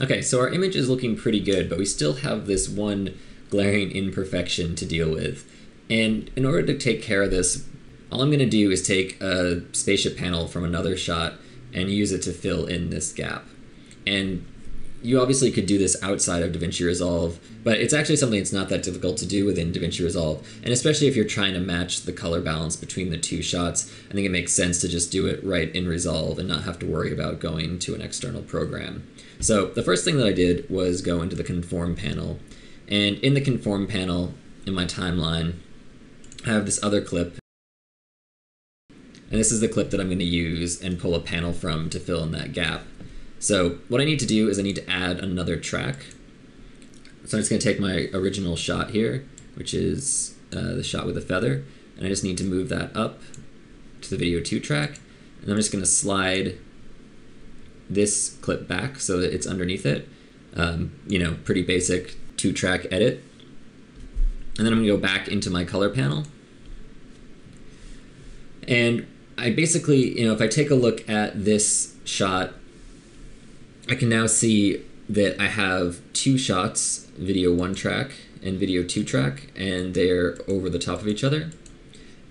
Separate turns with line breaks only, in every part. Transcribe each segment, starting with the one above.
Okay, so our image is looking pretty good, but we still have this one glaring imperfection to deal with. And in order to take care of this, all I'm going to do is take a spaceship panel from another shot and use it to fill in this gap. And you obviously could do this outside of DaVinci Resolve, but it's actually something that's not that difficult to do within DaVinci Resolve. And especially if you're trying to match the color balance between the two shots, I think it makes sense to just do it right in Resolve and not have to worry about going to an external program. So the first thing that I did was go into the Conform panel. And in the Conform panel, in my timeline, I have this other clip. And this is the clip that I'm going to use and pull a panel from to fill in that gap. So what I need to do is I need to add another track. So I'm just going to take my original shot here, which is the shot with the feather, and I just need to move that up to the video 2 track. And I'm just going to slide this clip back so that it's underneath it. You know, pretty basic 2-track edit. And then I'm going to go back into my color panel. And I basically, you know, if I take a look at this shot, I can now see that I have 2 shots, video 1 track and video 2 track, and they're over the top of each other.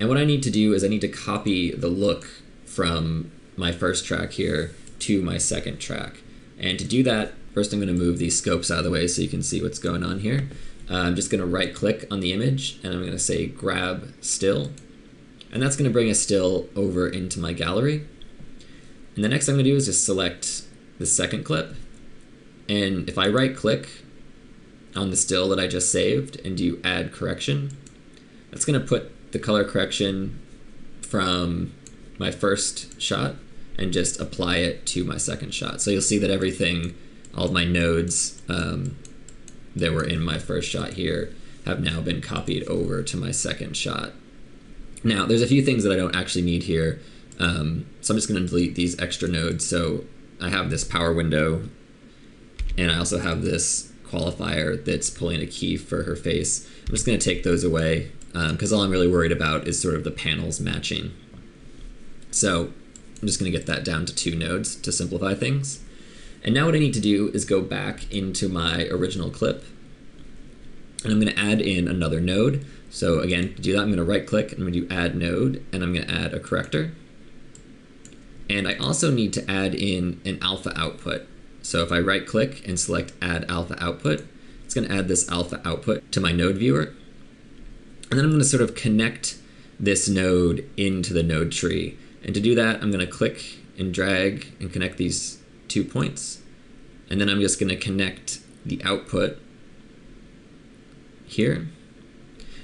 And what I need to do is I need to copy the look from my first track here to my second track. And to do that, first I'm going to move these scopes out of the way so you can see what's going on here. I'm just going to right click on the image and I'm going to say grab still. And that's going to bring a still over into my gallery. And the next thing I'm going to do is just select the second clip. And if I right click on the still that I just saved and do add correction, that's going to put the color correction from my first shot and just apply it to my second shot. So you'll see that everything, all of my nodes that were in my first shot here have now been copied over to my second shot. Now, there's a few things that I don't actually need here, so I'm just going to delete these extra nodes. So I have this power window, and I also have this qualifier that's pulling a key for her face. I'm just going to take those away, because all I'm really worried about is sort of the panels matching. So I'm just going to get that down to 2 nodes to simplify things. And now what I need to do is go back into my original clip, and I'm going to add in another node. So again, to do that, I'm going to right click, and I'm going to do add node, and I'm going to add a corrector. And I also need to add in an alpha output. So if I right click and select add alpha output, it's going to add this alpha output to my node viewer. And then I'm going to sort of connect this node into the node tree. And to do that, I'm going to click and drag and connect these 2 points. And then I'm just going to connect the output here.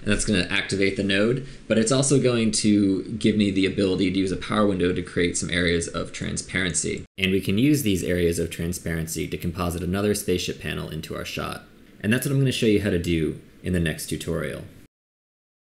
And that's going to activate the node, but it's also going to give me the ability to use a power window to create some areas of transparency. And we can use these areas of transparency to composite another spaceship panel into our shot. And that's what I'm going to show you how to do in the next tutorial.